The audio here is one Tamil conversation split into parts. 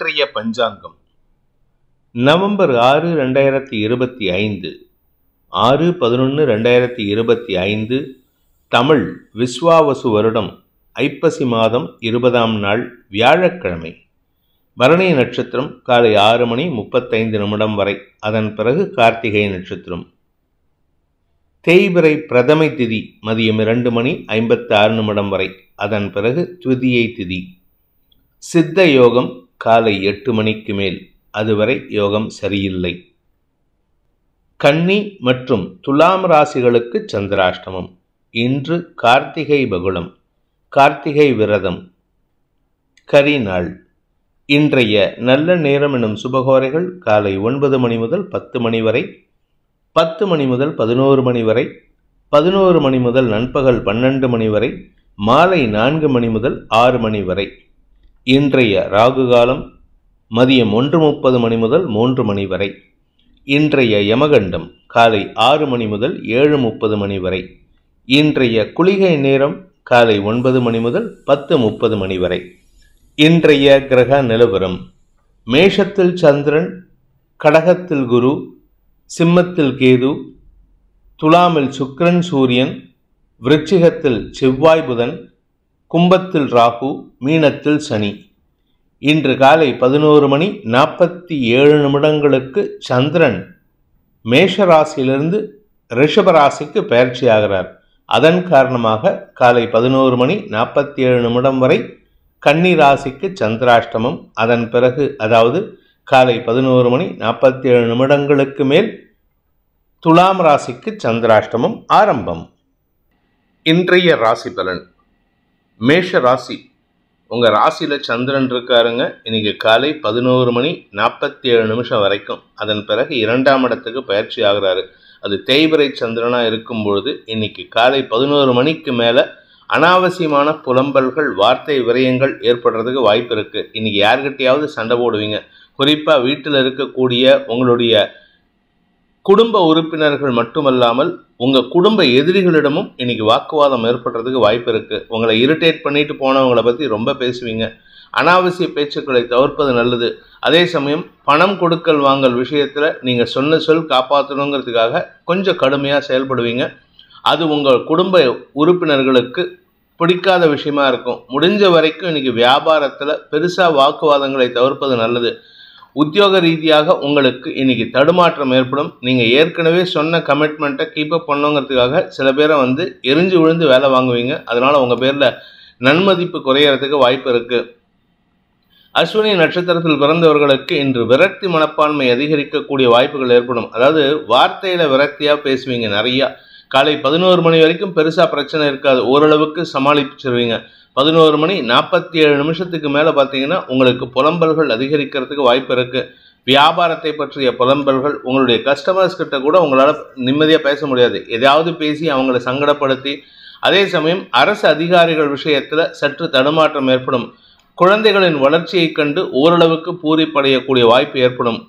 இன்றைய பஞ்சாங்கம் நவம்பர் 6, 2025 6/11/2025 தமிழ் விஸ்வாவசு வருடம் ஐப்பசி மாதம் 20ஆம் நாள் வியாழக்கிழமை. பரணி நட்சத்திரம் காலை 6:35 வரை, அதன் பிறகு கார்த்திகை நட்சத்திரம். தேய்பிறை பிரதமை திதி மதியம் 2:56 வரை, அதன் பிறகு துதியை திதி. சித்த யோகம் காலை 8 மணிக்கு மேல், அதுவரை யோகம் சரியில்லை. கன்னி மற்றும் துலாம் ராசிகளுக்கு சந்திராஷ்டமம். இன்று கார்த்திகை பகுளம், கார்த்திகை விரதம், கரிநாள். இன்றைய நல்ல நேரம் எனும் சுபகோரைகள் காலை 9 மணி முதல் 10 மணி வரை, 10 மணி முதல் 11 மணி வரை, 11 மணி முதல் நண்பகல் 12 மணி வரை, மாலை 4 மணி முதல் 6 மணி வரை. இன்றைய ராகு காலம் மதியம் 1:30 மணி முதல் 3 மணி வரை. இன்றைய யமகண்டம் காலை 6 மணி முதல் 7:30 மணி வரை. இன்றைய குளிகை நேரம் காலை 9 மணி முதல் 10:30 மணி வரை. இன்றைய கிரக நிலவரம்: மேஷத்தில் சந்திரன், கடகத்தில் குரு, சிம்மத்தில் கேது, துலாமில் சுக்கிரன் சூரியன், விருச்சிகத்தில் செவ்வாய் புதன், கும்பத்தில் ராகு, மீனத்தில் சனி. இன்று காலை 11:47 சந்திரன் மேஷராசியிலிருந்து ரிஷபராசிக்கு பயிற்சியாகிறார். அதன் காரணமாக காலை 11:47 வரை கன்னி ராசிக்கு சந்திராஷ்டமம். அதன் பிறகு, அதாவது காலை 11:47 மேல் துலாம் ராசிக்கு சந்திராஷ்டமம் ஆரம்பம். இன்றைய ராசி பலன்: மேஷ ராசி, உங்கள் ராசியில் சந்திரன் இருக்காருங்க. இன்னைக்கு காலை 11:47 வரைக்கும். அதன் பிறகு 2ஆம் இடத்துக்கு பயிற்சி ஆகிறாரு. அது தேய்பிறை சந்திரனாக இருக்கும் பொழுது இன்னைக்கு காலை 11 மணிக்கு மேலே அனாவசியமான புலம்பல்கள், வார்த்தை விரயங்கள் ஏற்படுறதுக்கு வாய்ப்பு இருக்குது. இன்னைக்கு யார்கிட்டையாவது சண்டை போடுவீங்க. குறிப்பாக வீட்டில் இருக்கக்கூடிய உங்களுடைய குடும்ப உறுப்பினர்கள் மட்டுமல்லாமல் உங்கள் குடும்ப எதிரிகளிடமும் இன்னைக்கு வாக்குவாதம் ஏற்படுறதுக்கு வாய்ப்பு இருக்குது. உங்களை இரிட்டேட் பண்ணிட்டு போனவங்களை பற்றி ரொம்ப பேசுவீங்க. அனாவசிய பேச்சுக்களை தவிர்ப்பது நல்லது. அதே சமயம் பணம் கொடுக்கல் வாங்கல் விஷயத்தில் நீங்கள் சொன்ன சொல் காப்பாற்றணுங்கிறதுக்காக கொஞ்சம் கடுமையாக செயல்படுவீங்க. அது உங்கள் குடும்ப உறுப்பினர்களுக்கு பிடிக்காத விஷயமா இருக்கும். முடிஞ்ச வரைக்கும் இன்னைக்கு வியாபாரத்தில் பெருசாக வாக்குவாதங்களை தவிர்ப்பது நல்லது. உத்தியோக ரீதியாக உங்களுக்கு இன்னைக்கு தடுமாற்றம் ஏற்படும். நீங்கள் ஏற்கனவே சொன்ன கமிட்மெண்ட்டை கீப்பப் பண்ணுங்கிறதுக்காக சில பேரை எரிஞ்சு விழுந்து வேலை வாங்குவீங்க. அதனால் உங்கள் பேரில் நன்மதிப்பு குறையறதுக்கு வாய்ப்பு இருக்குது. அஸ்வினி நட்சத்திரத்தில் பிறந்தவர்களுக்கு இன்று விரக்தி மனப்பான்மை அதிகரிக்கக்கூடிய வாய்ப்புகள் ஏற்படும். அதாவது வார்த்தையில் விரக்தியாக பேசுவீங்க நிறையா. காலை 11 மணி வரைக்கும் பெருசாக பிரச்சனை இருக்காது, ஓரளவுக்கு சமாளிச்சிருவீங்க. 11:47 மேலே பார்த்தீங்கன்னா உங்களுக்கு புலம்பல்கள் அதிகரிக்கிறதுக்கு வாய்ப்பு இருக்குது. வியாபாரத்தை பற்றிய புலம்பல்கள், உங்களுடைய கஸ்டமர்ஸ் கிட்ட கூட உங்களால் நிம்மதியாக பேச முடியாது. எதாவது பேசி அவங்கள சங்கடப்படுத்தி, அதே சமயம் அரசு அதிகாரிகள் விஷயத்தில் சற்று தடுமாற்றம் ஏற்படும். குழந்தைகளின் வளர்ச்சியை கண்டு ஓரளவுக்கு பூரிப்படையக்கூடிய வாய்ப்பு ஏற்படும்.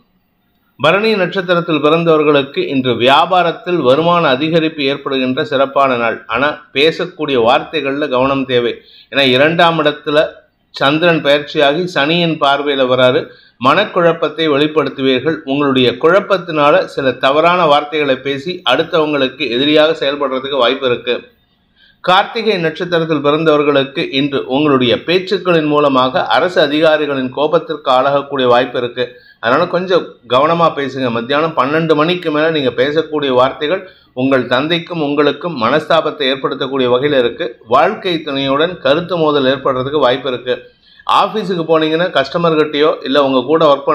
பரணி நட்சத்திரத்தில் பிறந்தவர்களுக்கு இன்று வியாபாரத்தில் வருமான அதிகரிப்பு ஏற்படுகின்ற சிறப்பான நாள். ஆனால் பேசக்கூடிய வார்த்தைகளில் கவனம் தேவை. ஏன்னா 2ஆம் இடத்துல சந்திரன் பயிற்சியாகி சனியின் பார்வையில் வராரு. மனக்குழப்பத்தை வெளிப்படுத்துவீர்கள். உங்களுடைய குழப்பத்தினால சில தவறான வார்த்தைகளை பேசி அடுத்தவங்களுக்கு எதிரியாக செயல்படுறதுக்கு வாய்ப்பு இருக்கு. கார்த்திகை நட்சத்திரத்தில் பிறந்தவர்களுக்கு இன்று உங்களுடைய பேச்சுக்களின் மூலமாக அரசு அதிகாரிகளின் கோபத்திற்கு ஆளாகக்கூடிய வாய்ப்பு இருக்கு. அதனால கொஞ்சம் கவனமாக பேசுங்க. மத்தியானம் 12 மணிக்கு மேலே நீங்கள் பேசக்கூடிய வார்த்தைகள் உங்கள் தந்தைக்கும் உங்களுக்கும் மனஸ்தாபத்தை ஏற்படுத்தக்கூடிய வகையில் இருக்குது. வாழ்க்கை துணையுடன் கருத்து மோதல் ஏற்படுறதுக்கு வாய்ப்பு இருக்குது. ஆஃபீஸுக்கு போனீங்கன்னா கஸ்டமர்கிட்டையோ, இல்லை உங்கள் கூட ஒர்க்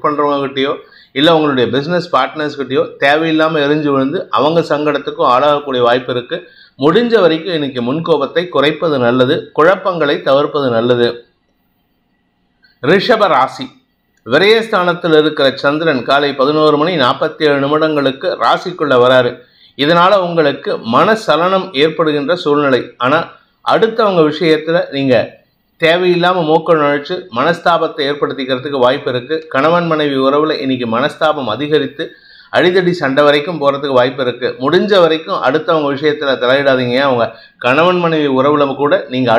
பண்ணுறவங்ககிட்டையோ, இல்லை உங்களுடைய பிஸ்னஸ் பார்ட்னர்ஸ்கிட்டையோ தேவையில்லாமல் எரிஞ்சு விழுந்து அவங்க சங்கடத்துக்கும் ஆளாகக்கூடிய வாய்ப்பு இருக்குது. முடிஞ்ச வரைக்கும் இன்னைக்கு முன்கோபத்தை குறைப்பது நல்லது, குழப்பங்களை தவிர்ப்பது நல்லது. ரிஷப ராசி, விரயஸ்தானத்தில் இருக்கிற சந்திரன் காலை 11:47 ராசிக்குள்ள வராரு. இதனால உங்களுக்கு மனசலனம் ஏற்படுகின்ற சூழ்நிலை. ஆனால் அடுத்தவங்க விஷயத்தில் நீங்கள் தேவையில்லாமல் மூக்க நுழைச்சு மனஸ்தாபத்தை ஏற்படுத்திக்கிறதுக்கு வாய்ப்பு இருக்குது. கணவன் மனைவி உறவில் இன்னைக்கு மனஸ்தாபம் அதிகரித்து அடிதடி சண்டை வரைக்கும் போகிறதுக்கு வாய்ப்பு இருக்குது. முடிஞ்ச வரைக்கும் அடுத்தவங்க விஷயத்தில் தலையிடாதீங்க. அவங்க கணவன் மனைவி உறவில் கூட நீங்கள்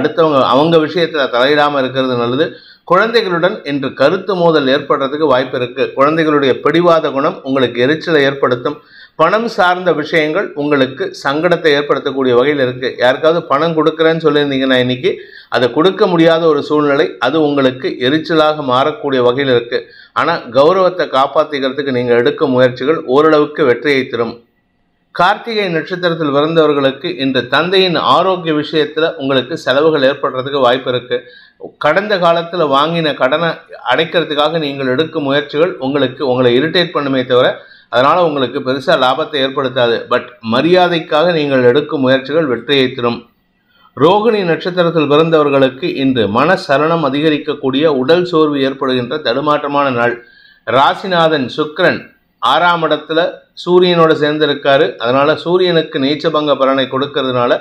அவங்க விஷயத்தில் தலையிடாமல் இருக்கிறது நல்லது. குழந்தைகளுடன் இன்று கருத்து மோதல் ஏற்படுறதுக்கு வாய்ப்பு இருக்கு. குழந்தைகளுடைய பிடிவாத குணம் உங்களுக்கு எரிச்சலை ஏற்படுத்தும். பணம் சார்ந்த விஷயங்கள் உங்களுக்கு சங்கடத்தை ஏற்படுத்தக்கூடிய வகையில் இருக்கு. யாருக்காவது பணம் கொடுக்குறேன்னு சொல்லியிருந்தீங்கன்னா இன்னைக்கு அதை கொடுக்க முடியாத ஒரு சூழ்நிலை, அது உங்களுக்கு எரிச்சலாக மாறக்கூடிய வகையில் இருக்கு. ஆனால் கௌரவத்தை காப்பாற்றிக்கிறதுக்கு நீங்கள் எடுக்கும் முயற்சிகள் ஓரளவுக்கு வெற்றியை தரும். கார்த்திகை நட்சத்திரத்தில் பிறந்தவர்களுக்கு இன்று தந்தையின் ஆரோக்கிய விஷயத்தில் உங்களுக்கு செலவுகள் ஏற்படுறதுக்கு வாய்ப்பு இருக்கு. கடந்த காலத்தில் வாங்கின கடனை அடைக்கிறதுக்காக நீங்கள் எடுக்கும் முயற்சிகள் உங்களை இரிட்டேட் பண்ணுமே தவிர அதனால் உங்களுக்கு பெருசாக லாபத்தை ஏற்படுத்தாது. பட் மரியாதைக்காக நீங்கள் எடுக்கும் முயற்சிகள் வெற்றியை தரும். ரோகிணி நட்சத்திரத்தில் பிறந்தவர்களுக்கு இன்று மனசலனம் அதிகரிக்கக்கூடிய, உடல் சோர்வு ஏற்படுகின்ற தடுமாற்றமான நாள். ராசிநாதன் சுக்கிரன் 6ஆம் இடத்துல சூரியனோட சேர்ந்திருக்காரு. அதனால சூரியனுக்கு நீச்சபங்க பலனை கொடுக்கறதுனால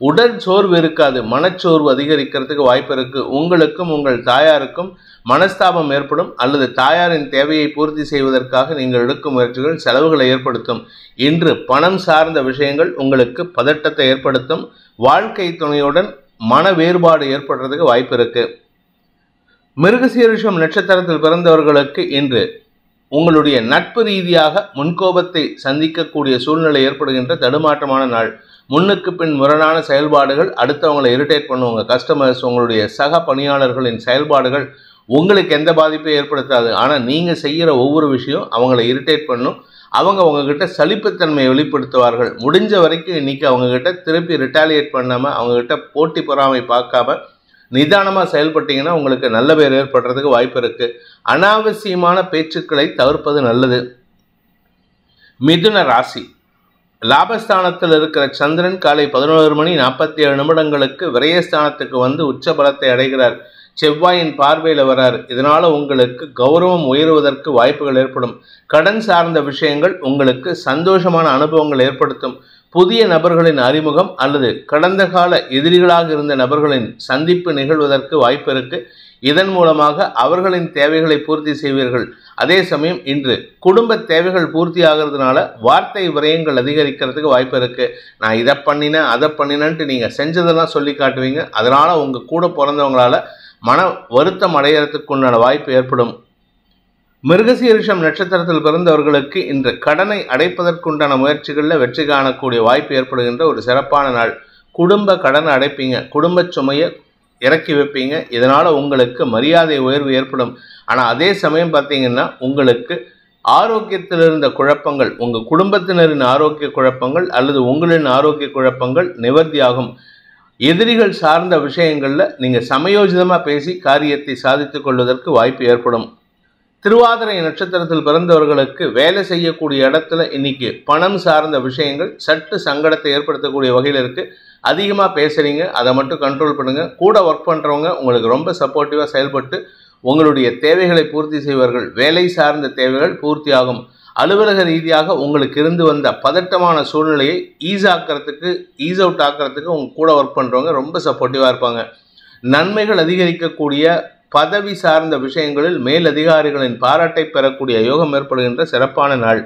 உடல் சோர்வு இருக்காது, மனச்சோர்வு அதிகரிக்கிறதுக்கு வாய்ப்பு இருக்கு. உங்களுக்கும் உங்கள் தாயாருக்கும் மனஸ்தாபம் ஏற்படும், அல்லது தாயாரின் தேவையை பூர்த்தி செய்வதற்காக நீங்கள் எடுக்கும் முயற்சிகள் செலவுகளை ஏற்படுத்தும். இன்று பணம் சார்ந்த விஷயங்கள் உங்களுக்கு பதட்டத்தை ஏற்படுத்தும். வாழ்க்கை துணையுடன் மன வேறுபாடு ஏற்படுறதுக்கு வாய்ப்பு இருக்கு. மிருகசீரிஷம் நட்சத்திரத்தில் பிறந்தவர்களுக்கு இன்று உங்களுடைய நட்பு ரீதியாக முன்கோபத்தை சந்திக்கக்கூடிய சூழ்நிலை ஏற்படுகின்ற தடுமாற்றமான நாள். முன்னுக்கு பின் முரணான செயல்பாடுகள் அடுத்தவங்களை இரிட்டேட் பண்ணுவாங்க. கஸ்டமர்ஸ், உங்களுடைய சக பணியாளர்களின் செயல்பாடுகள் உங்களுக்கு எந்த பாதிப்பையும் ஏற்படுத்தாது. ஆனால் நீங்கள் செய்கிற ஒவ்வொரு விஷயம் அவங்களை இரிட்டேட் பண்ணும். அவங்க உங்ககிட்ட சலிப்புத்தன்மையை வெளிப்படுத்துவார்கள். முடிஞ்ச வரைக்கும் இன்னைக்கு அவங்கக்கிட்ட திருப்பி ரிட்டாலியேட் பண்ணாமல், அவங்கக்கிட்ட போட்டி பொறாமை பார்க்காம நிதானமாக செயல்பட்டீங்கன்னா உங்களுக்கு நல்ல பேர் ஏற்படுறதுக்கு வாய்ப்பு இருக்கு. அனாவசியமான பேச்சுக்களை தவிர்ப்பது நல்லது. மிதுன ராசி. லாபஸ்தானத்தில் இருக்கிற சந்திரன் காலை 11:47 விரயஸ்தானத்துக்கு வந்து உச்ச பலத்தை அடைகிறார். செவ்வாயின் பார்வையில் வரார். இதனால உங்களுக்கு கௌரவம் உயருவதற்கு வாய்ப்புகள் ஏற்படும். கடன் சார்ந்த விஷயங்கள் உங்களுக்கு சந்தோஷமான அனுபவங்கள் ஏற்படுத்தும். புதிய நபர்களின் அறிமுகம் அல்லது கடந்த கால எதிரிகளாக இருந்த நபர்களின் சந்திப்பு நிகழ்வதற்கு வாய்ப்பு இருக்கு. இதன் மூலமாக அவர்களின் தேவைகளை பூர்த்தி செய்வீர்கள். அதே சமயம் இன்று குடும்ப தேவைகள் பூர்த்தி ஆகிறதுனால வார்த்தை விரயங்கள் அதிகரிக்கிறதுக்கு வாய்ப்பு இருக்கு. நான் இதை பண்ணினேன் அதை பண்ணினேன்ட்டு நீங்கள் செஞ்சதெல்லாம் சொல்லி காட்டுவீங்க. அதனால உங்கள் கூட பிறந்தவங்களால மன வருத்தம் அடைகிறதுக்கு உண்டான வாய்ப்பு ஏற்படும். மிருகசீரிஷம் நட்சத்திரத்தில் பிறந்தவர்களுக்கு இன்று கடனை அடைப்பதற்குண்டான முயற்சிகளில் வெற்றி காணக்கூடிய வாய்ப்பு ஏற்படுகின்ற ஒரு சிறப்பான நாள். குடும்ப கடனை அடைப்பீங்க, குடும்ப சுமையை இறக்கி வைப்பீங்க. இதனால் உங்களுக்கு மரியாதை உயர்வு ஏற்படும். ஆனால் அதே சமயம் பார்த்தீங்கன்னா உங்களுக்கு ஆரோக்கியத்தில் இருந்த குழப்பங்கள், உங்கள் குடும்பத்தினரின் ஆரோக்கிய குழப்பங்கள் அல்லது உங்களின் ஆரோக்கிய குழப்பங்கள் நிவர்த்தியாகும். எதிரிகள் சார்ந்த விஷயங்களில் நீங்கள் சமயோஜிதமாக பேசி காரியத்தை சாதித்து கொள்வதற்கு வாய்ப்பு ஏற்படும். திருவாதிரை நட்சத்திரத்தில் பிறந்தவர்களுக்கு வேலை செய்யக்கூடிய இடத்துல இன்னைக்கு பணம் சார்ந்த விஷயங்கள் சற்று சங்கடத்தை ஏற்படுத்தக்கூடிய வகையில் இருக்கு. அதிகமாக பேசுறீங்க, அதை மட்டும் கண்ட்ரோல் பண்ணுங்க. கூட ஒர்க் பண்ணுறவங்க உங்களுக்கு ரொம்ப சப்போர்ட்டிவாக செயல்பட்டு உங்களுடைய தேவைகளை பூர்த்தி செய்வார்கள். வேலை சார்ந்த தேவைகள் பூர்த்தி ஆகும். அலுவலக ரீதியாக உங்களுக்கு இருந்து வந்த பதட்டமான சூழ்நிலையை ஈஸ் அவுட் ஆக்கிறதுக்கு உங்க கூட ஒர்க் பண்ணுறவங்க ரொம்ப சப்போர்ட்டிவாக இருப்பாங்க. நன்மைகள் அதிகரிக்கக்கூடிய பதவி சார்ந்த விஷயங்களில் மேலதிகாரிகளின் பாராட்டை பெறக்கூடிய யோகம் ஏற்படுகின்ற சிறப்பான நாள்.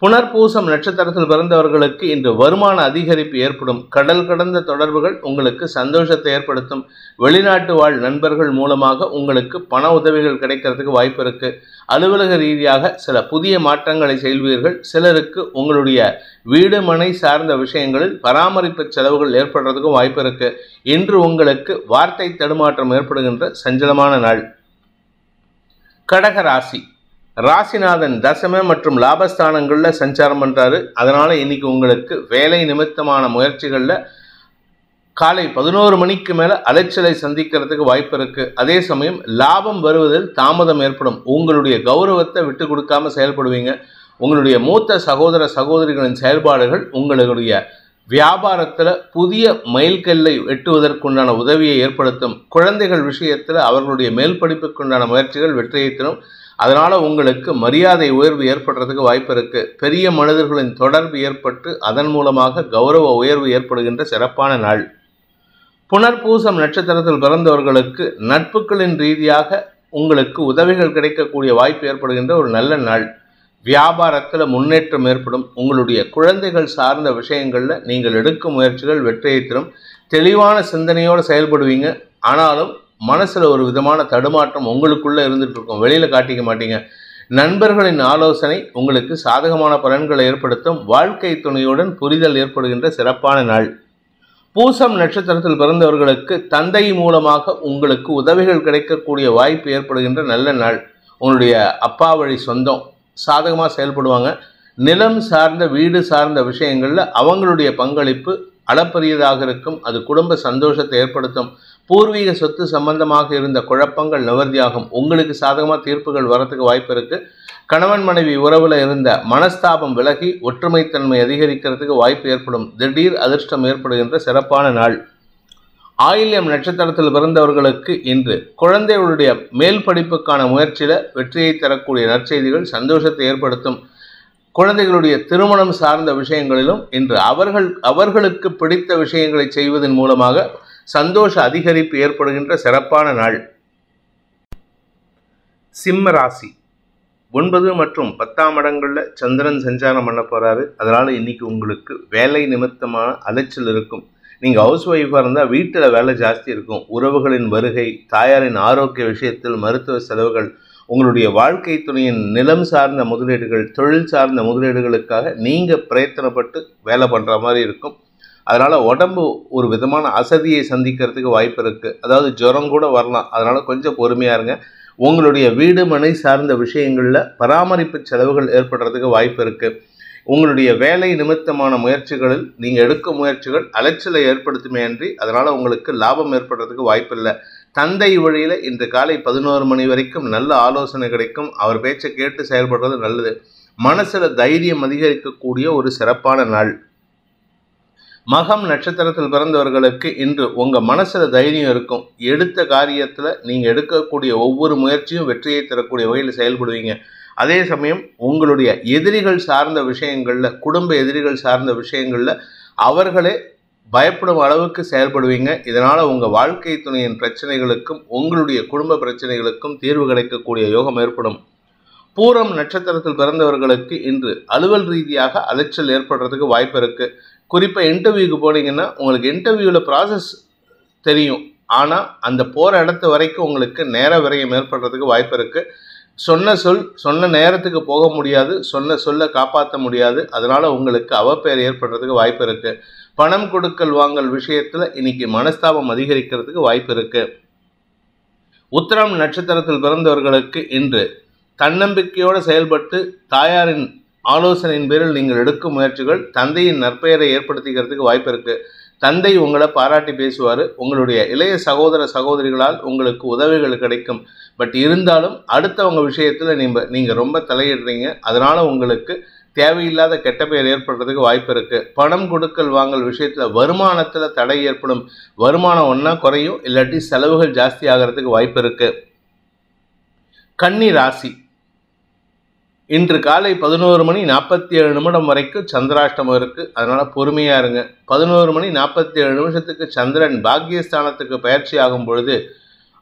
புனர்பூசம் நட்சத்திரத்தில் பிறந்தவர்களுக்கு இன்று வருமான அதிகரிப்பு ஏற்படும். கடல் கடந்த தொடர்புகள் உங்களுக்கு சந்தோஷத்தை ஏற்படுத்தும். வெளிநாட்டு வாழ் நண்பர்கள் மூலமாக உங்களுக்கு பண உதவிகள் கிடைக்கிறதுக்கு வாய்ப்பு இருக்கு. அலுவலக ரீதியாக சில புதிய மாற்றங்களை செய்வீர்கள். சிலருக்கு உங்களுடைய வீடு மனை சார்ந்த விஷயங்களில் பராமரிப்பு செலவுகள் ஏற்படுறதுக்கும் வாய்ப்பு இருக்கு. இன்று உங்களுக்கு வார்த்தை தடுமாற்றம் ஏற்படுகின்ற சஞ்சலமான நாள். கடக ராசி. ராசிநாதன் தசம மற்றும் லாபஸ்தானங்களில் சஞ்சாரம் பண்ணுறாரு. அதனால் இன்னைக்கு உங்களுக்கு வேலை நிமித்தமான முயற்சிகளில் காலை 11 மேலே அலைச்சலை சந்திக்கிறதுக்கு வாய்ப்பு இருக்குது. அதே சமயம் லாபம் வருவதில் தாமதம் ஏற்படும். உங்களுடைய கௌரவத்தை விட்டு கொடுக்காம செயல்படுவீங்க. உங்களுடைய மூத்த சகோதர சகோதரிகளின் செயல்பாடுகள் உங்களுடைய வியாபாரத்தில் புதிய மைல்கல்லை எட்டுவதற்குண்டான உதவியை ஏற்படுத்தும். குழந்தைகள் விஷயத்தில் அவர்களுடைய மேல் படிப்புக்குண்டான முயற்சிகள் வெற்றியை தரும். அதனால் உங்களுக்கு மரியாதை உயர்வு ஏற்படுறதுக்கு வாய்ப்பு இருக்கு. பெரிய மனிதர்களின் தொடர்பு ஏற்பட்டு அதன் மூலமாக கௌரவ உயர்வு ஏற்படுகின்ற சிறப்பான நாள். புனர்பூசம் நட்சத்திரத்தில் பிறந்தவர்களுக்கு நட்புகளின் ரீதியாக உங்களுக்கு உதவிகள் கிடைக்கக்கூடிய வாய்ப்பு ஏற்படுகின்ற ஒரு நல்ல நாள். வியாபாரத்தில் முன்னேற்றம் ஏற்படும். உங்களுடைய குழந்தைகள் சார்ந்த விஷயங்களில் நீங்கள் எடுக்கும் முயற்சிகள் வெற்றியை தரும். தெளிவான சிந்தனையோடு செயல்படுவீங்க. ஆனாலும் மனசுல ஒரு விதமான தடுமாற்றம் உங்களுக்குள்ள இருந்துட்டு இருக்கும், வெளியில காட்டிக்க மாட்டீங்க. நண்பர்களின் ஆலோசனை உங்களுக்கு சாதகமான பலன்களை ஏற்படுத்தும். வாழ்க்கை துணையுடன் புரிதல் ஏற்படுகின்ற சிறப்பான நாள். பூசம் நட்சத்திரத்தில் பிறந்தவர்களுக்கு தந்தை மூலமாக உங்களுக்கு உதவிகள் கிடைக்கக்கூடிய வாய்ப்பு ஏற்படுகின்ற நல்ல நாள். உங்களுடைய அப்பா வழி சொந்தம் சாதகமாக செயல்படுவாங்க. நிலம் சார்ந்த வீடு சார்ந்த விஷயங்களில் அவங்களுடைய பங்களிப்பு அளப்பரியதாக இருக்கும். அது குடும்ப சந்தோஷத்தை ஏற்படுத்தும். பூர்வீக சொத்து சம்பந்தமாக இருந்த குழப்பங்கள் நிவர்த்தியாகும். உங்களுக்கு சாதகமாக தீர்ப்புகள் வரத்துக்கு வாய்ப்பு இருக்குது. கணவன் மனைவி உறவில் இருந்த மனஸ்தாபம் விலகி ஒற்றுமைத்தன்மை அதிகரிக்கிறதுக்கு வாய்ப்பு ஏற்படும். திடீர் அதிர்ஷ்டம் ஏற்படுகின்ற சிறப்பான நாள். ஆயில்யம் நட்சத்திரத்தில் பிறந்தவர்களுக்கு இன்று குழந்தைகளுடைய மேல் படிப்புக்கான முயற்சியில் வெற்றியை தரக்கூடிய நற்செய்திகள் சந்தோஷத்தை ஏற்படுத்தும். குழந்தைகளுடைய திருமணம் சார்ந்த விஷயங்களிலும் இன்று அவர்களுக்கு பிடித்த விஷயங்களை செய்வதன் மூலமாக சந்தோஷ அதிகரிப்பு ஏற்படுகின்ற சிறப்பான நாள். சிம்ம ராசி 9 மற்றும் 10ஆம் இடங்களில் சந்திரன் சஞ்சாரம் பண்ண போகிறாரு. அதனால் இன்றைக்கி உங்களுக்கு வேலை நிமித்தமான அலைச்சல் இருக்கும். நீங்கள் ஹவுஸ் ஒய்ஃபாக இருந்தால் வீட்டில் வேலை ஜாஸ்தி இருக்கும். உறவுகளின் வருகை, தாயாரின் ஆரோக்கிய விஷயத்தில் மருத்துவ செலவுகள், உங்களுடைய வாழ்க்கை துணையின் நிலம் சார்ந்த முதலீடுகள், தொழில் சார்ந்த முதலீடுகளுக்காக நீங்கள் பிரயத்தனப்பட்டு வேலை பண்ணுற மாதிரி இருக்கும். அதனால் உடம்பு ஒரு விதமான அசதியை சந்திக்கிறதுக்கு வாய்ப்பு இருக்குது. அதாவது ஜுரம் கூட வரலாம். அதனால் கொஞ்சம் பொறுமையாக இருங்க. உங்களுடைய வீடு மனை சார்ந்த விஷயங்களில் பராமரிப்பு செலவுகள் ஏற்படுறதுக்கு வாய்ப்பு இருக்குது. உங்களுடைய வேலை நிமித்தமான முயற்சிகளில் நீங்கள் எடுக்கும் முயற்சிகள் அலைச்சலை ஏற்படுத்துமே அன்றி அதனால் உங்களுக்கு லாபம் ஏற்படுறதுக்கு வாய்ப்பில்லை. தந்தை வழியில் இன்று காலை 11 மணி வரைக்கும் நல்ல ஆலோசனை கிடைக்கும். அவர் பேச்சை கேட்டு செயல்படுறது நல்லது. மனசில் தைரியம் அதிகரிக்கக்கூடிய ஒரு சிறப்பான நாள். மகம் நட்சத்திரத்தில் பிறந்தவர்களுக்கு இன்று உங்கள் மனசில் தைரியம் இருக்கும். எடுத்த காரியத்தில் நீங்கள் எடுக்கக்கூடிய ஒவ்வொரு முயற்சியும் வெற்றியை தரக்கூடிய வகையில் செயல்படுவீங்க. அதே சமயம் உங்களுடைய எதிரிகள் சார்ந்த விஷயங்களில், குடும்ப எதிரிகள் சார்ந்த விஷயங்களில் அவர்களே பயப்படும் அளவுக்கு செயல்படுவீங்க. இதனால் உங்கள் வாழ்க்கை துணையின் பிரச்சனைகளுக்கும் உங்களுடைய குடும்ப பிரச்சனைகளுக்கும் தீர்வு கிடைக்கக்கூடிய யோகம் ஏற்படும். பூரம் நட்சத்திரத்தில் பிறந்தவர்களுக்கு இன்று அலுவல் ரீதியாக அலைச்சல் ஏற்படுறதுக்கு வாய்ப்பு இருக்குது. குறிப்பாக இன்டர்வியூக்கு போனீங்கன்னா உங்களுக்கு இன்டர்வியூவில் ப்ராசஸ் தெரியும். ஆனால் அந்த போகிற இடத்து வரைக்கும் உங்களுக்கு நேர விரயம் ஏற்படுறதுக்கு வாய்ப்பு இருக்குது. சொன்ன நேரத்துக்கு போக முடியாது, சொல்ல காப்பாற்ற முடியாது. அதனால் உங்களுக்கு அவப்பெயர் ஏற்படுறதுக்கு வாய்ப்பு இருக்குது. பணம் கொடுக்கல் வாங்கல் விஷயத்தில் இன்னைக்கு மனஸ்தாபம் அதிகரிக்கிறதுக்கு வாய்ப்பு இருக்குது. உத்திரம் நட்சத்திரத்தில் பிறந்தவர்களுக்கு இன்று தன்னம்பிக்கையோடு செயல்பட்டு தாயாரின் ஆலோசனையின் பேரில் நீங்கள் எடுக்கும் முயற்சிகள் தந்தையின் நற்பெயரை ஏற்படுத்திக்கிறதுக்கு வாய்ப்பு இருக்குது. தந்தை உங்களை பாராட்டி பேசுவார். உங்களுடைய இளைய சகோதர சகோதரிகளால் உங்களுக்கு உதவிகள் கிடைக்கும். பட் இருந்தாலும் அடுத்தவங்க விஷயத்தில் நீங்கள் ரொம்ப தலையிடுறீங்க. அதனால் உங்களுக்கு தேவையில்லாத கெட்ட பெயர் ஏற்படுறதுக்கு வாய்ப்பு இருக்குது. பணம் கொடுக்கல் வாங்கல் விஷயத்தில் வருமானத்தில் தடை ஏற்படும். வருமானம் ஒன்றா குறையும், இல்லாட்டி செலவுகள் ஜாஸ்தி ஆகிறதுக்கு வாய்ப்பு இருக்குது. கன்னி ராசி இன்று காலை 11 மணி 47 நிமிடம் வரைக்கும் சந்திராஷ்டமம் இருக்குது. அதனால் பொறுமையாக இருங்க. 11 மணி 47 நிமிஷத்துக்கு சந்திரன் பாக்கியஸ்தானத்துக்கு பயிற்சி ஆகும் பொழுது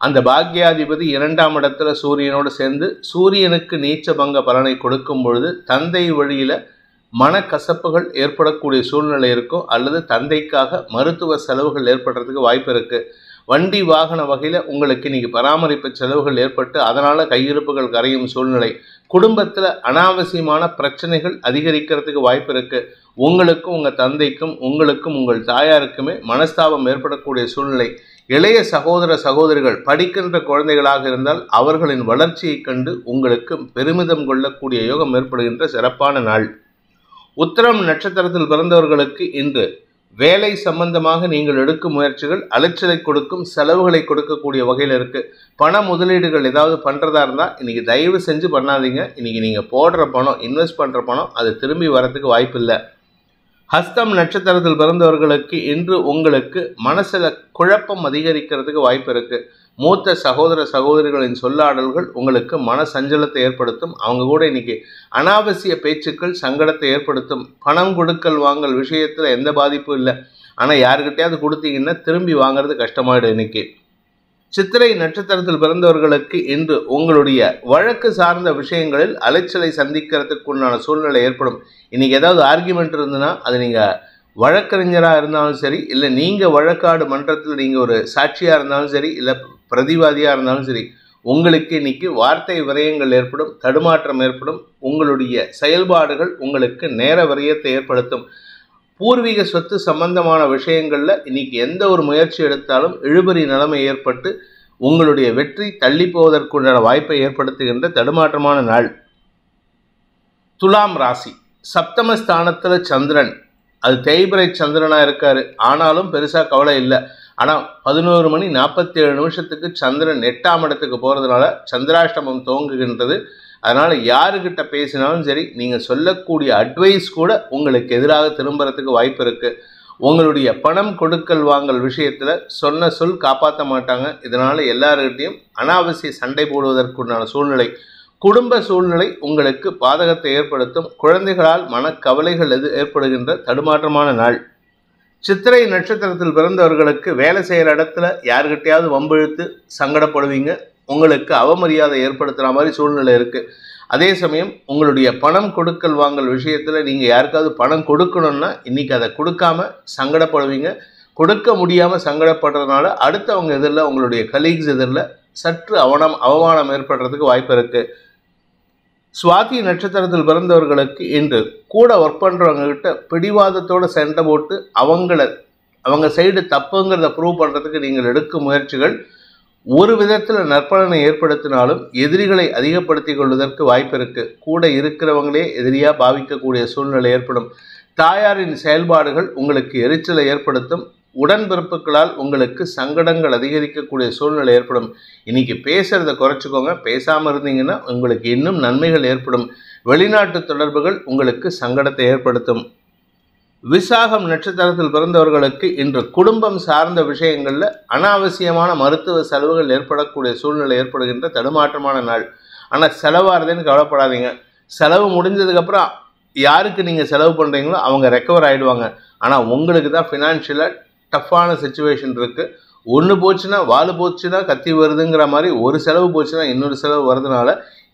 அந்த பாக்கியாதிபதி 2ஆம் இடத்துல சூரியனோடு சேர்ந்து சூரியனுக்கு நீச்ச பங்க பலனை கொடுக்கும் பொழுது தந்தை வழியில் மனக்கசப்புகள் ஏற்படக்கூடிய சூழ்நிலை இருக்கும். அல்லது தந்தைக்காக மருத்துவ செலவுகள் ஏற்படுறதுக்கு வாய்ப்பு இருக்குது. வண்டி வாகன வகையில் உங்களுக்கு இன்றைக்கி பராமரிப்பு செலவுகள் ஏற்பட்டு அதனால் கையிருப்புகள் கரையும் சூழ்நிலை. குடும்பத்தில் அனாவசியமான பிரச்சனைகள் அதிகரிக்கிறதுக்கு வாய்ப்பு இருக்குது. உங்களுக்கும் உங்கள் தந்தைக்கும் உங்களுக்கும் உங்கள் தாயாருக்குமே மனஸ்தாபம் ஏற்படக்கூடிய சூழ்நிலை. இளைய சகோதர சகோதரிகள் படிக்கின்ற குழந்தைகளாக இருந்தால் அவர்களின் வளர்ச்சியை கண்டு உங்களுக்கு பெருமிதம் கொள்ளக்கூடிய யோகம் ஏற்படுகின்ற சிறப்பான நாள். உத்திரம் நட்சத்திரத்தில் பிறந்தவர்களுக்கு இன்று வேலை சம்பந்தமாக நீங்கள் எடுக்கும் முயற்சிகள் அலைச்சலை கொடுக்கும், செலவுகளை கொடுக்கக்கூடிய வகையில் இருக்குது. பண முதலீடுகள் ஏதாவது பண்ணுறதா இருந்தால் இன்றைக்கி தயவு செஞ்சு பண்ணாதீங்க. இன்றைக்கி நீங்கள் போடுற பணம், இன்வெஸ்ட் பண்ணுற பணம் அது திரும்பி வரத்துக்கு வாய்ப்பு இல்லை. ஹஸ்தம் நட்சத்திரத்தில் பிறந்தவர்களுக்கு இன்று உங்களுக்கு மனசில் குழப்பம் அதிகரிக்கிறதுக்கு வாய்ப்பு இருக்குது. மூத்த சகோதர சகோதரிகளின் சொல்லாடல்கள் உங்களுக்கு மன சஞ்சலத்தை ஏற்படுத்தும். அவங்க கூட இன்னைக்கு அனாவசிய பேச்சுக்கள் சங்கடத்தை ஏற்படுத்தும். பணம் கொடுக்கல் வாங்கல் விஷயத்தில் எந்த பாதிப்பும் இல்லை. ஆனால் யாருக்கிட்டையாவது கொடுத்தீங்கன்னா திரும்பி வாங்குறது கஷ்டமாயிடும். இன்னைக்கு சித்திரை நட்சத்திரத்தில் பிறந்தவர்களுக்கு இன்று உங்களுடைய வழக்கு சார்ந்த விஷயங்களில் அலைச்சலை சந்திக்கிறதுக்கு உண்டான சூழ்நிலை ஏற்படும். இன்னைக்கு ஏதாவது ஆர்கியூமெண்ட் இருந்ததுன்னா அது நீங்கள் வழக்கறிஞராக இருந்தாலும் சரி, இல்லை நீங்கள் வழக்காடு மன்றத்தில் நீங்கள் ஒரு சாட்சியாக இருந்தாலும் சரி, இல்லை பிரதிவாதியாக இருந்தாலும் சரி, உங்களுக்கு இன்னைக்கு வார்த்தை விரயங்கள் ஏற்படும், தடுமாற்றம் ஏற்படும். உங்களுடைய செயல்பாடுகள் உங்களுக்கு நேர விரயத்தை ஏற்படுத்தும். பூர்வீக சொத்து சம்பந்தமான விஷயங்களில் இன்னைக்கு எந்த ஒரு முயற்சி எடுத்தாலும் இழுபறி நிலைமை ஏற்பட்டு உங்களுடைய வெற்றி தள்ளி போவதற்குண்டான வாய்ப்பை ஏற்படுத்துகின்ற தடுமாற்றமான நாள். துலாம் ராசி, சப்தமஸ்தானத்தில் சந்திரன், அது தேய்பிரை சந்திரனாக இருக்காரு. ஆனாலும் பெருசாக கவலை இல்லை. ஆனால் 11:47 சந்திரன் 8ஆம் இடத்துக்கு போகிறதுனால சந்திராஷ்டமம் துவங்குகின்றது. அதனால் யாருக்கிட்ட பேசினாலும் சரி, நீங்கள் சொல்லக்கூடிய அட்வைஸ் கூட உங்களுக்கு எதிராக திரும்புறதுக்கு வாய்ப்பு இருக்குது. உங்களுடைய பணம் கொடுக்கல் வாங்கல் விஷயத்தில் சொன்ன சொல் காப்பாற்ற மாட்டாங்க. இதனால் எல்லாருக்கிட்டையும் அனாவசிய சண்டை போடுவதற்குண்டான சூழ்நிலை, குடும்ப சூழ்நிலை உங்களுக்கு பாதகத்தை ஏற்படுத்தும். குழந்தைகளால் மனக்கவலைகள் ஏற்படுகின்ற தடுமாற்றமான நாள். சித்திரை நட்சத்திரத்தில் பிறந்தவர்களுக்கு வேலை செய்கிற இடத்துல யாருக்கிட்டையாவது வம்பிழுத்து சங்கடப்படுவீங்க. உங்களுக்கு அவமரியாதை ஏற்படுத்துகிற மாதிரி சூழ்நிலை இருக்குது. அதே சமயம் உங்களுடைய பணம் கொடுக்கல் வாங்கல் விஷயத்தில் நீங்கள் யாருக்காவது பணம் கொடுக்கணும்னா இன்றைக்கி அதை கொடுக்காம சங்கடப்படுவீங்க. கொடுக்க முடியாமல் சங்கடப்படுறதுனால அடுத்தவங்க எதிரில், உங்களுடைய கலீக்ஸ் எதிரில் சற்று அவமானம் ஏற்படுறதுக்கு வாய்ப்பு இருக்குது. சுவாதி நட்சத்திரத்தில் பிறந்தவர்களுக்கு இன்று கூட ஒர்க் பண்ணுறவங்க கிட்ட பிடிவாதத்தோடு சண்டை போட்டு அவங்க சைடு தப்புங்கிறத ப்ரூவ் பண்ணுறதுக்கு நீங்கள் எடுக்கும் முயற்சிகள் ஒரு விதத்தில் நற்பலனை ஏற்படுத்தினாலும் எதிரிகளை அதிகப்படுத்தி கொள்வதற்கு வாய்ப்பு இருக்குது. கூட இருக்கிறவங்களே எதிரியாக பாவிக்கக்கூடிய சூழ்நிலை ஏற்படும். தாயாரின் செயல்பாடுகள் உங்களுக்கு எரிச்சலை ஏற்படுத்தும். உடன்பிறப்புகளால் உங்களுக்கு சங்கடங்கள் அதிகரிக்கக்கூடிய சூழ்நிலை ஏற்படும். இன்னைக்கு பேசுறதை குறைச்சிக்கோங்க. பேசாமல் இருந்தீங்கன்னா உங்களுக்கு இன்னும் நன்மைகள் ஏற்படும். வெளிநாட்டு தொடர்புகள் உங்களுக்கு சங்கடத்தை ஏற்படுத்தும். விசாகம் நட்சத்திரத்தில் பிறந்தவர்களுக்கு இன்று குடும்பம் சார்ந்த விஷயங்களில் அனாவசியமான மருத்துவ செலவுகள் ஏற்படக்கூடிய சூழ்நிலை ஏற்படுகின்ற தடுமாற்றமான நாள். ஆனால் செலவாகிறதுன்னு கவலைப்படாதீங்க. செலவு முடிஞ்சதுக்கப்புறம் யாருக்கு நீங்கள் செலவு பண்ணுறீங்களோ அவங்க ரெக்கவர் ஆகிடுவாங்க. ஆனால் உங்களுக்கு தான் ஃபினான்ஷியலாக டஃப்பான சுச்சுவேஷன் இருக்குது. ஒன்று போச்சுன்னா வால் போச்சுன்னா கத்தி வருதுங்கிற மாதிரி ஒரு செலவு போச்சுன்னா இன்னொரு செலவு வருதுனால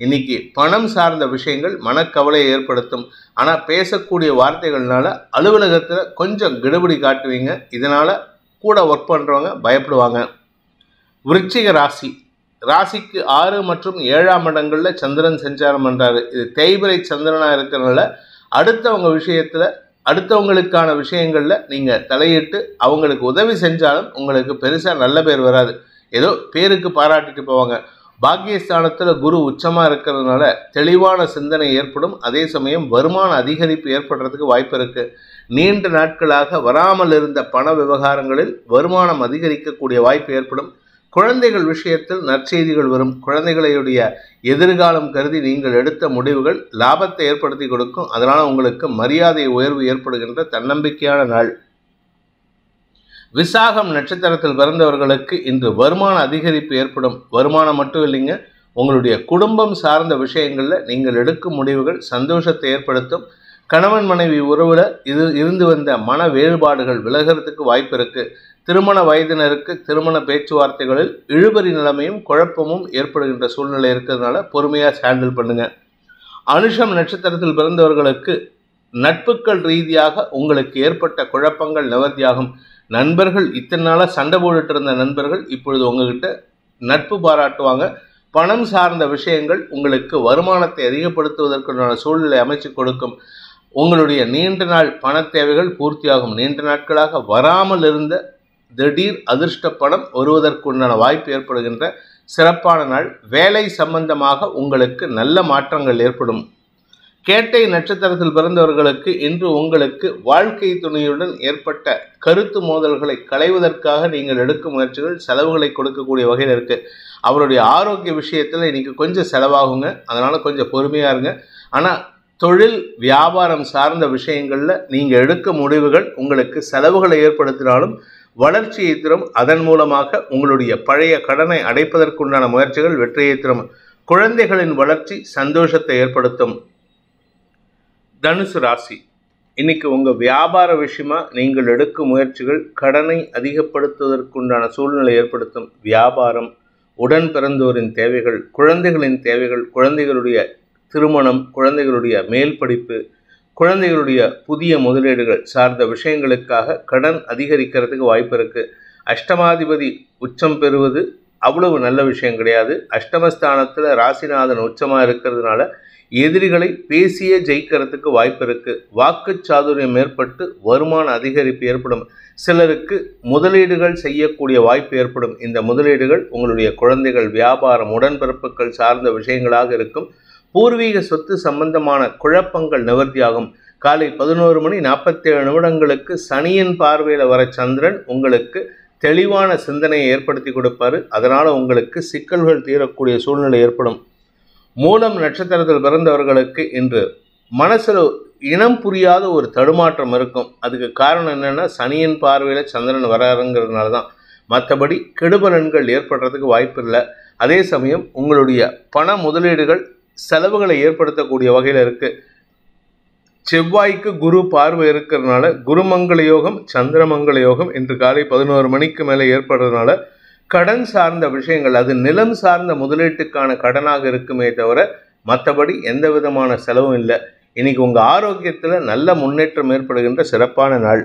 இன்னைக்கு பணம் சார்ந்த விஷயங்கள் மனக்கவலையை ஏற்படுத்தும். ஆனால் பேசக்கூடிய வார்த்தைகள்னால அலுவலகத்தில் கொஞ்சம் கெடுபிடி காட்டுவீங்க. இதனால் கூட ஒர்க் பண்ணுறவங்க பயப்படுவாங்க. விருச்சிக ராசிக்கு 6 மற்றும் 7ஆம் இடங்களில் சந்திரன் சஞ்சாரம் பண்ணுறாரு. இது தேய்பிரை சந்திரனாக இருக்கிறதுனால அடுத்தவங்களுக்கான விஷயங்களில் நீங்கள் தலையிட்டு அவங்களுக்கு உதவி செஞ்சாலும் உங்களுக்கு பெருசாக நல்ல பேர் வராது. ஏதோ பேருக்கு பாராட்டிட்டு போவாங்க. பாக்கியஸ்தானத்தில் குரு உச்சமாக இருக்கிறதுனால தெளிவான சிந்தனை ஏற்படும். அதே சமயம் வருமான அதிகரிப்பு ஏற்படுறதுக்கு வாய்ப்பு இருக்குது. நீண்ட நாட்களாக வராமல் இருந்த பண விவகாரங்களில் வருமானம் அதிகரிக்கக்கூடிய வாய்ப்பு ஏற்படும். குழந்தைகள் விஷயத்தில் நற்செய்திகள் வரும். குழந்தைகளுடைய எதிர்காலம் கருதி நீங்கள் எடுத்த முடிவுகள் லாபத்தை ஏற்படுத்தி கொடுக்கும். அதனால் உங்களுக்கு மரியாதை உயர்வு ஏற்படுகின்ற தன்னம்பிக்கையான நாள். விசாகம் நட்சத்திரத்தில் பிறந்தவர்களுக்கு இன்று வருமான அதிகரிப்பு ஏற்படும். வருமானம் மட்டும் இல்லைங்க, உங்களுடைய குடும்பம் சார்ந்த விஷயங்களில் நீங்கள் எடுக்கும் முடிவுகள் சந்தோஷத்தை ஏற்படுத்தும். கணவன் மனைவி உறவில் இருந்து வந்த மன வேறுபாடுகள் விலகிறதுக்கு வாய்ப்பு இருக்குது. திருமண வயதினருக்கு திருமண பேச்சுவார்த்தைகளில் இழுபறி நிலைமையும் குழப்பமும் ஏற்படுகின்ற சூழ்நிலை இருக்கிறதுனால பொறுமையாக ஹேண்டில் பண்ணுங்க. அனுஷம் நட்சத்திரத்தில் பிறந்தவர்களுக்கு நட்புகள் ரீதியாக உங்களுக்கு ஏற்பட்ட குழப்பங்கள் நிவர்த்தியாகும். நண்பர்கள் இத்தனை நாளாக சண்டை போட்டுட்டு இருந்த நண்பர்கள் இப்பொழுது உங்ககிட்ட நட்பு பாராட்டுவாங்க. பணம் சார்ந்த விஷயங்கள் உங்களுக்கு வருமானத்தை அதிகப்படுத்துவதற்கான சூழ்நிலை அமைச்சு கொடுக்கும். உங்களுடைய நீண்ட நாள் பண தேவைகள் பூர்த்தியாகும். நீண்ட நாட்களாக வராமல் இருந்த திடீர் அதிர்ஷ்ட பணம் வருவதற்குண்டான வாய்ப்பு ஏற்படுகின்ற சிறப்பான நாள். வேலை சம்பந்தமாக உங்களுக்கு நல்ல மாற்றங்கள் ஏற்படும். கேட்டை நட்சத்திரத்தில் பிறந்தவர்களுக்கு இன்று உங்களுக்கு வாழ்க்கை துணையுடன் ஏற்பட்ட கருத்து மோதல்களை களைவதற்காக நீங்கள் எடுக்கும் முயற்சிகள் செலவுகளை கொடுக்கக்கூடிய வகையில் இருக்குது. அவருடைய ஆரோக்கிய விஷயத்தில் இன்னைக்கு கொஞ்சம் செலவாகுங்க. அதனால் கொஞ்சம் பொறுமையாக இருங்க. ஆனால் தொழில் வியாபாரம் சார்ந்த விஷயங்களில் நீங்கள் எடுக்கும் முடிவுகள் உங்களுக்கு செலவுகளை ஏற்படுத்தினாலும் வளர்ச்சியை தரும். அதன் மூலமாக உங்களுடைய பழைய கடனை அடைப்பதற்குண்டான முயற்சிகள் வெற்றியை தரும். குழந்தைகளின் வளர்ச்சி சந்தோஷத்தை ஏற்படுத்தும். தனுசு ராசி, இன்னைக்கு உங்கள் வியாபார விஷயமா நீங்கள் எடுக்கும் முயற்சிகள் கடனை அதிகப்படுத்துவதற்குண்டான சூழ்நிலை ஏற்படுத்தும். வியாபாரம், உடன் பிறந்தோரின் தேவைகள், குழந்தைகளின் தேவைகள், குழந்தைகளுடைய திருமணம், குழந்தைகளுடைய மேல் படிப்பு, குழந்தைகளுடைய புதிய முதலீடுகள் சார்ந்த விஷயங்களுக்காக கடன் அதிகரிக்கிறதுக்கு வாய்ப்பு இருக்குது. அஷ்டமாதிபதி உச்சம் பெறுவது அவ்வளவு நல்ல விஷயம் கிடையாது. அஷ்டமஸ்தானத்தில் ராசிநாதன் உச்சமாக இருக்கிறதுனால எதிரிகளை பேசியே ஜெயிக்கிறதுக்கு வாய்ப்பு இருக்குது. வாக்கு சாதுரியம் ஏற்பட்டு வருமான அதிகரிப்பு ஏற்படும். சிலருக்கு முதலீடுகள் செய்யக்கூடிய வாய்ப்பு ஏற்படும். இந்த முதலீடுகள் உங்களுடைய குழந்தைகள், வியாபாரம், உடன்பிறப்புகள் சார்ந்த விஷயங்களாக இருக்கும். பூர்வீக சொத்து சம்பந்தமான குழப்பங்கள் நிவர்த்தியாகும். காலை 11:47 சனியின் பார்வையில் வர சந்திரன் உங்களுக்கு தெளிவான சிந்தனையை ஏற்படுத்தி கொடுப்பாரு. அதனால் உங்களுக்கு சிக்கல்கள் தீரக்கூடிய சூழ்நிலை ஏற்படும். மூலம் நட்சத்திரத்தில் பிறந்தவர்களுக்கு இன்று மனசில் இனம் புரியாத ஒரு தடுமாற்றம் இருக்கும். அதுக்கு காரணம் என்னென்னா, சனியின் பார்வையில் சந்திரன் வராருங்கிறதுனால தான். மற்றபடி கெடுபலன்கள் ஏற்படுறதுக்கு வாய்ப்பு இல்லை. அதே சமயம் உங்களுடைய பண முதலீடுகள் செலவுகளை ஏற்படுத்தக்கூடிய வகையில் இருக்குது. செவ்வாய்க்கு குரு பார்வை இருக்கிறதுனால குருமங்கள யோகம், சந்திரமங்கள யோகம் இன்று காலை 11 மேலே ஏற்படுறதுனால கடன் சார்ந்த விஷயங்கள், அது நிலம் சார்ந்த முதலீட்டுக்கான கடனாக இருக்குமே தவிர மற்றபடி எந்த விதமான செலவும் இல்லை. இன்னைக்கு உங்கள் ஆரோக்கியத்தில் நல்ல முன்னேற்றம் ஏற்படுகின்ற சிறப்பான நாள்.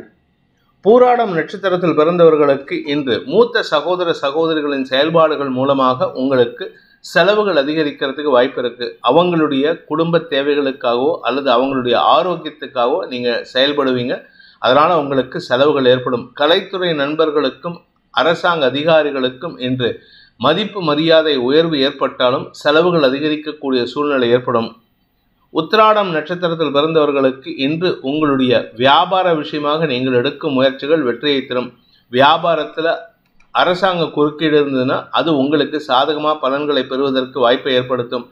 பூராடம் நட்சத்திரத்தில் பிறந்தவர்களுக்கு இன்று மூத்த சகோதர சகோதரிகளின் செயல்பாடுகள் மூலமாக உங்களுக்கு செலவுகள் அதிகரிக்கிறதுக்கு வாய்ப்பு இருக்குது. அவங்களுடைய குடும்ப தேவைகளுக்காகவோ அல்லது அவங்களுடைய ஆரோக்கியத்துக்காகவோ நீங்கள் செயல்படுவீங்க. அதனால் உங்களுக்கு செலவுகள் ஏற்படும். கலைத்துறை நண்பர்களுக்கும் அரசாங்க அதிகாரிகளுக்கும் இன்று மதிப்பு மரியாதை உயர்வு ஏற்பட்டாலும் செலவுகள் அதிகரிக்கக்கூடிய சூழ்நிலை ஏற்படும். உத்திராடம் நட்சத்திரத்தில் பிறந்தவர்களுக்கு இன்று உங்களுடைய வியாபார விஷயமாக நீங்கள் எடுக்கும் முயற்சிகள் வெற்றியை தரும். வியாபாரத்தில் அரசாங்க குறுக்கீடு இருந்ததுன்னா அது உங்களுக்கு சாதகமாக பலன்களை பெறுவதற்கு வாய்ப்பை ஏற்படுத்தும்.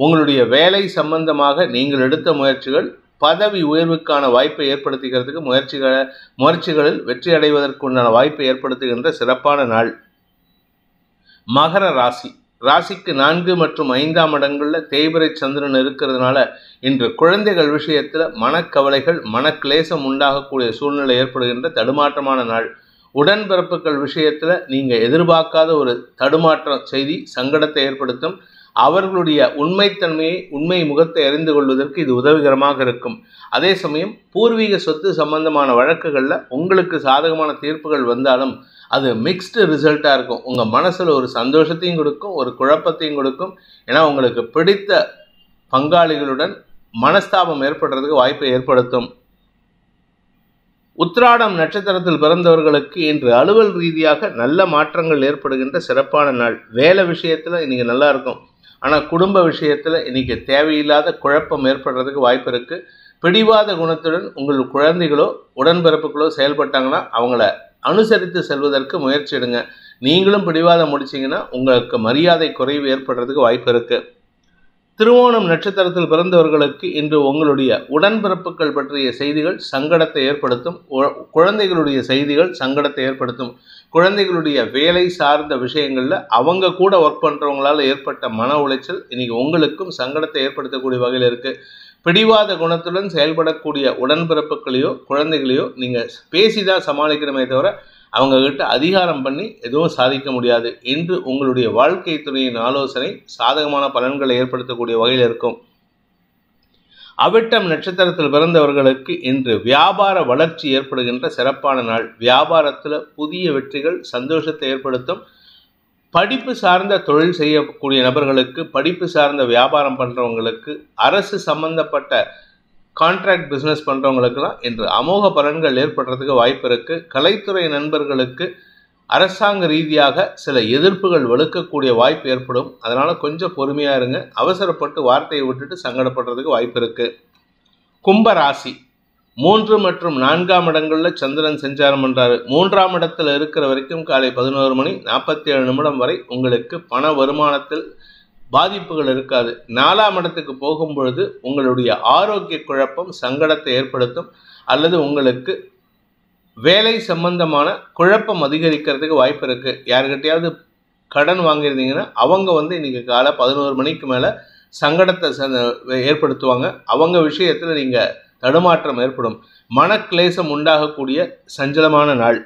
உங்களுடைய வேலை சம்பந்தமாக நீங்கள் எடுத்த முயற்சிகள் பதவி உயர்வுக்கான வாய்ப்பை ஏற்படுத்துகிறதுக்கு முயற்சிகளில் வெற்றி அடைவதற்குண்டான வாய்ப்பை ஏற்படுத்துகின்ற சிறப்பான நாள். மகர ராசி. ராசிக்கு 4 மற்றும் 5ஆம் இடங்களில் தேய்பிறை சந்திரன் இருக்கிறதுனால இன்று குழந்தைகள் விஷயத்தில் மனக்கவலைகள், மனக்லேசம் உண்டாகக்கூடிய சூழ்நிலை ஏற்படுகின்ற தடுமாற்றமான நாள். உடன்பிறப்புகள் விஷயத்தில் நீங்கள் எதிர்பார்க்காத ஒரு தடுமாற்ற செய்தி சங்கடத்தை ஏற்படுத்தும். அவர்களுடைய உண்மைத்தன்மையை, உண்மை முகத்தை அறிந்து கொள்வதற்கு இது உதவிகரமாக இருக்கும். அதே சமயம் பூர்வீக சொத்து சம்பந்தமான வழக்குகளில் உங்களுக்கு சாதகமான தீர்ப்புகள் வந்தாலும் அது மிக்ஸ்டு ரிசல்ட்டாக இருக்கும். உங்கள் மனசில் ஒரு சந்தோஷத்தையும் கொடுக்கும், ஒரு குழப்பத்தையும் கொடுக்கும். ஏன்னா உங்களுக்கு பிடித்த பங்காளிகளுடன் மனஸ்தாபம் ஏற்படுறதுக்கு வாய்ப்பை ஏற்படுத்தும். உத்திராடம் நட்சத்திரத்தில் பிறந்தவர்களுக்கு இன்று அலுவல் ரீதியாக நல்ல மாற்றங்கள் ஏற்படுகின்ற சிறப்பான நாள். வேலை விஷயத்தில் இன்றைக்கி நல்லா இருக்கும். ஆனால் குடும்ப விஷயத்தில் இன்றைக்கி தேவையில்லாத குழப்பம் ஏற்படுறதுக்கு வாய்ப்பு இருக்குது. பிடிவாத குணத்துடன் உங்கள் குழந்தைகளோ உடன்பிறப்புகளோ செயல்பட்டாங்கன்னா அவங்கள அனுசரித்து செல்வதற்கு முயற்சி எடுங்க. நீங்களும் பிடிவாதம் முடிச்சிங்கன்னா உங்களுக்கு மரியாதை குறைவு ஏற்படுறதுக்கு வாய்ப்பு இருக்குது. திருவோணம் நட்சத்திரத்தில் பிறந்தவர்களுக்கு இன்று உங்களுடைய உடன்பிறப்புகள் பற்றிய செய்திகள் சங்கடத்தை ஏற்படுத்தும். குழந்தைகளுடைய செய்திகள் சங்கடத்தை ஏற்படுத்தும். குழந்தைகளுடைய வேலை சார்ந்த விஷயங்களில் அவங்க கூட ஒர்க் பண்ணுறவங்களால் ஏற்பட்ட மன உளைச்சல் இன்னைக்கு உங்களுக்கும் சங்கடத்தை ஏற்படுத்தக்கூடிய வகையில் இருக்குது. பிடிவாத குணத்துடன் செயல்படக்கூடிய உடன்பிறப்புகளையோ குழந்தைகளையோ நீங்கள் பேசி தான் சமாளிக்கணுமே தவிர அவங்கக்கிட்ட அதிகாரம் பண்ணி எதுவும் சாதிக்க முடியாது. இன்று உங்களுடைய வாழ்க்கை துணையின் ஆலோசனை சாதகமான பலன்களை ஏற்படுத்தக்கூடிய வகையில் இருக்கும். அவிட்டம் நட்சத்திரத்தில் பிறந்தவர்களுக்கு இன்று வியாபார வளர்ச்சி ஏற்படுகின்ற சிறப்பான நாள். வியாபாரத்தில் புதிய வெற்றிகள் சந்தோஷத்தை ஏற்படுத்தும். படிப்பு சார்ந்த தொழில் செய்யக்கூடிய நபர்களுக்கு, படிப்பு சார்ந்த வியாபாரம் பண்ணுறவங்களுக்கு, அரசு சம்பந்தப்பட்ட கான்ட்ராக்ட் பிஸ்னஸ் பண்ணுறவங்களுக்கெல்லாம் இன்று அமோக பலன்கள் ஏற்படுறதுக்கு வாய்ப்பு இருக்குது. கலைத்துறை நண்பர்களுக்கு அரசாங்க ரீதியாக சில எதிர்ப்புகள் வலுக்கக்கூடிய வாய்ப்பு ஏற்படும். அதனால் கொஞ்சம் பொறுமையாக இருங்க. அவசரப்பட்டு வார்த்தையை விட்டுட்டு சங்கடப்படுறதுக்கு வாய்ப்பு இருக்குது. கும்பராசி. 3 மற்றும் 4ஆம் இடங்களில் சந்திரன் சஞ்சாரம் பண்ணுறாரு. 3ஆம் இடத்தில் இருக்கிற வரைக்கும் காலை 11:47 வரை உங்களுக்கு பண வருமானத்தில் பாதிப்புகள் இருக்காது. 4ஆம் இடத்துக்கு போகும் பொழுது உங்களுடைய ஆரோக்கிய குழப்பம் சங்கடத்தை ஏற்படுத்தும். அல்லது உங்களுக்கு வேலை சம்பந்தமான குழப்பம் அதிகரிக்கிறதுக்கு வாய்ப்பு இருக்குது. யாருக்கிட்டையாவது கடன் வாங்கியிருந்தீங்கன்னா அவங்க இன்றைக்கி காலை 11 மேலே சங்கடத்தை ஏற்படுத்துவாங்க. அவங்க விஷயத்தில் நீங்கள் தடுமாற்றம் ஏற்படும். மனக்லேசம் உண்டாகக்கூடிய சஞ்சலமான நாள்.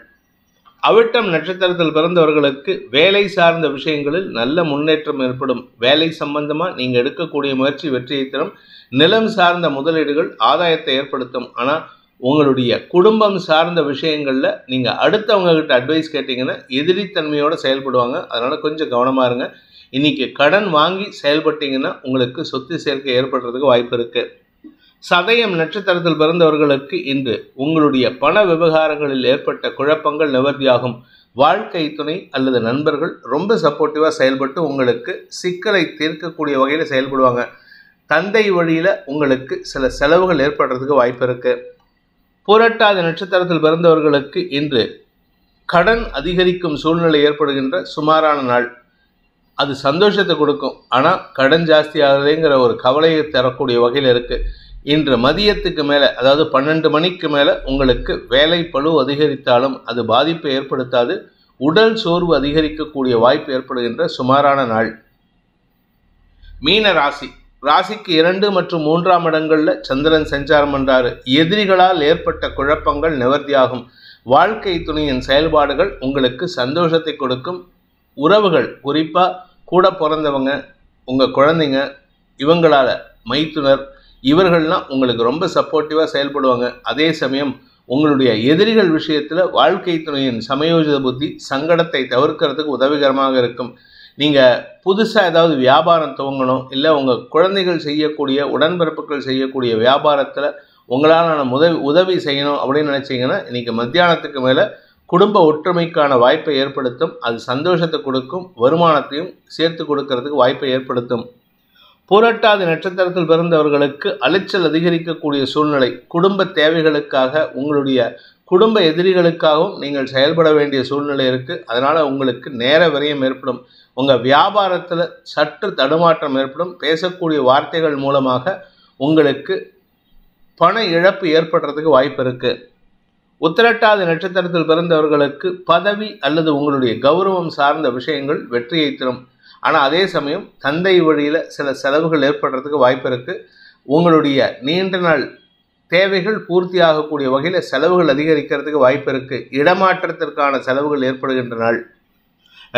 அவிட்டம் நட்சத்திரத்தில் பிறந்தவர்களுக்கு வேலை சார்ந்த விஷயங்களில் நல்ல முன்னேற்றம் ஏற்படும். வேலை சம்பந்தமாக நீங்கள் எடுக்கக்கூடிய முயற்சி வெற்றியை தரும். நிலம் சார்ந்த முதலீடுகள் ஆதாயத்தை ஏற்படுத்தும். ஆனால் உங்களுடைய குடும்பம் சார்ந்த விஷயங்களில் நீங்கள் அடுத்தவங்க கிட்ட அட்வைஸ் கேட்டிங்கன்னா எதிரித்தன்மையோடு செயல்படுவாங்க. அதனால் கொஞ்சம் கவனமாக இருங்க. இன்றைக்கி கடன் வாங்கி செயல்பட்டீங்கன்னா உங்களுக்கு சொத்து சேர்க்கை ஏற்படுறதுக்கு வாய்ப்பு இருக்குது. சதயம் நட்சத்திரத்தில் பிறந்தவர்களுக்கு இன்று உங்களுடைய பண விவகாரங்களில் ஏற்பட்ட குழப்பங்கள் நிவர்த்தியாகும். வாழ்க்கை துணை அல்லது நண்பர்கள் ரொம்ப சப்போர்ட்டிவாக செயல்பட்டு உங்களுக்கு சிக்கலை தீர்க்கக்கூடிய வகையில் செயல்படுவாங்க. தந்தை வழியில் உங்களுக்கு சில செலவுகள் ஏற்படுறதுக்கு வாய்ப்பு இருக்குது. புரட்டாதி நட்சத்திரத்தில் பிறந்தவர்களுக்கு இன்று கடன் அதிகரிக்கும் சூழ்நிலை ஏற்படுகின்ற சுமாரான நாள். அது சந்தோஷத்தை கொடுக்கும். ஆனால் கடன் ஜாஸ்தி ஆகுதுங்கிற ஒரு கவலையை தரக்கூடிய வகையில் இருக்குது. இன்று மதியத்துக்கு மேலே, அதாவது 12 மணிக்கு மேலே உங்களுக்கு வேலை பளு அதிகரித்தாலும் அது பாதிப்பை ஏற்படுத்தாது. உடல் சோர்வு அதிகரிக்கக்கூடிய வாய்ப்பு ஏற்படுகின்ற சுமாரான நாள். மீன ராசிக்கு 2 மற்றும் 3ஆம் இடங்களில் சந்திரன் சஞ்சாரம் பண்றாரு. எதிரிகளால் ஏற்பட்ட குழப்பங்கள் நிவர்த்தியாகும். வாழ்க்கை துணையின் செயல்பாடுகள் உங்களுக்கு சந்தோஷத்தை கொடுக்கும். உறவுகள், குறிப்பாக கூட பிறந்தவங்க, உங்கள் குழந்தைங்க, இவங்களால் மைத்துனர், இவர்கள்லாம் உங்களுக்கு ரொம்ப சப்போர்ட்டிவாக செயல்படுவாங்க. அதே சமயம் உங்களுடைய எதிரிகள் விஷயத்தில் வாழ்க்கை துணையின் சமயோஜித புத்தி சங்கடத்தை தவிர்க்கிறதுக்கு உதவிகரமாக இருக்கும். நீங்கள் புதுசாக ஏதாவது வியாபாரம் துவங்கணும், இல்லை உங்கள் குழந்தைகள் செய்யக்கூடிய, உடன்பிறப்புகள் செய்யக்கூடிய வியாபாரத்தில் உங்களால் உதவி செய்யணும் அப்படின்னு நினச்சிங்கன்னா இன்றைக்கி மத்தியானத்துக்கு மேலே குடும்ப ஒற்றுமைக்கான வாய்ப்பை ஏற்படுத்தும். அது சந்தோஷத்தை கொடுக்கும். வருமானத்தையும் சேர்த்து கொடுக்கறதுக்கு வாய்ப்பை ஏற்படுத்தும். புரட்டாதி நட்சத்திரத்தில் பிறந்தவர்களுக்கு அலைச்சல் அதிகரிக்கக்கூடிய சூழ்நிலை. குடும்ப தேவைகளுக்காக, உங்களுடைய குடும்ப எதிரிகளுக்காகவும் நீங்கள் செயல்பட வேண்டிய சூழ்நிலை இருக்குது. அதனால் உங்களுக்கு நேர விரயம் ஏற்படும். உங்கள் வியாபாரத்தில் சற்று தடுமாற்றம் ஏற்படும். பேசக்கூடிய வார்த்தைகள் மூலமாக உங்களுக்கு பண இழப்பு ஏற்படுறதுக்கு வாய்ப்பு இருக்குது. உத்திரட்டாதி நட்சத்திரத்தில் பிறந்தவர்களுக்கு பதவி அல்லது உங்களுடைய கௌரவம் சார்ந்த விஷயங்கள் வெற்றியை தரும். ஆனால் அதே சமயம் தந்தை வழியில் சில செலவுகள் ஏற்படுறதுக்கு வாய்ப்பு இருக்குது. உங்களுடைய நீண்ட நாள் தேவைகள் பூர்த்தி ஆகக்கூடிய வகையில் செலவுகள் அதிகரிக்கிறதுக்கு வாய்ப்பு இருக்குது. இடமாற்றத்திற்கான செலவுகள் ஏற்படுகின்ற நாள்.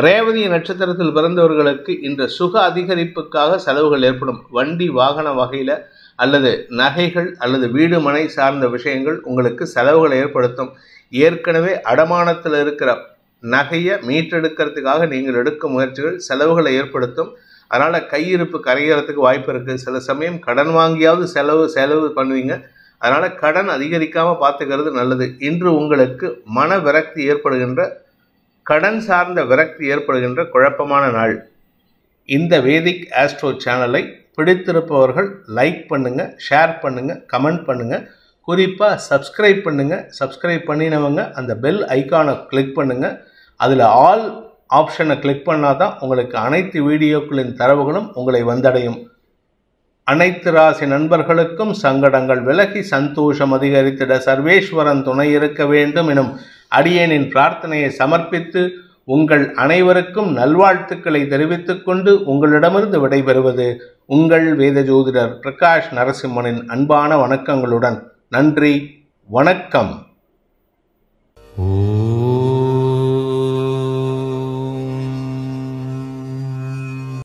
ரேவதி நட்சத்திரத்தில் பிறந்தவர்களுக்கு இந்த சுக அதிகரிப்புக்காக செலவுகள் ஏற்படும். வண்டி வாகன வகையில் அல்லது நகைகள் அல்லது வீடு மனை சார்ந்த விஷயங்கள் உங்களுக்கு செலவுகளை ஏற்படுத்தும். ஏற்கனவே அடமானத்தில் இருக்கிற நகையை மீட்டெடுக்கிறதுக்காக நீங்கள் எடுக்கும் முயற்சிகள் செலவுகளை ஏற்படுத்தும். அதனால் கையிருப்பு கரைகிறதுக்கு வாய்ப்பு இருக்குது. சில சமயம் கடன் வாங்கியாவது செலவு பண்ணுவீங்க. அதனால் கடன் அதிகரிக்காமல் பார்த்துக்கிறது நல்லது. இன்று உங்களுக்கு மன விரக்தி ஏற்படுகின்ற, கடன் சார்ந்த விரக்தி ஏற்படுகின்ற குழப்பமான நாள். இந்த வேதிக் ஆஸ்ட்ரோ சேனலை பிடித்திருப்பவர்கள் லைக் பண்ணுங்கள், ஷேர் பண்ணுங்கள், கமெண்ட் பண்ணுங்கள். குறிப்பாக சப்ஸ்கிரைப் பண்ணுங்கள். சப்ஸ்கிரைப் பண்ணினவங்க அந்த பெல் ஐக்கானை கிளிக் பண்ணுங்கள். அதில் ஆல் ஆப்ஷனை கிளிக் பண்ணால் தான் உங்களுக்கு அனைத்து வீடியோக்களின் தரவுகளும் உங்களை வந்தடையும். அனைத்து ராசி நண்பர்களுக்கும் சங்கடங்கள் விலகி சந்தோஷம் அதிகரித்திட சர்வேஸ்வரன் துணை இருக்க வேண்டும் எனும் அடியேனின் பிரார்த்தனையை சமர்ப்பித்து உங்கள் அனைவருக்கும் நல்வாழ்த்துக்களை தெரிவித்துக் கொண்டு உங்களிடமிருந்து விடைபெறுவது உங்கள் வேத ஜோதிடர் பிரகாஷ் நரசிம்மனின் அன்பான வணக்கங்களுடன். நன்றி, வணக்கம்.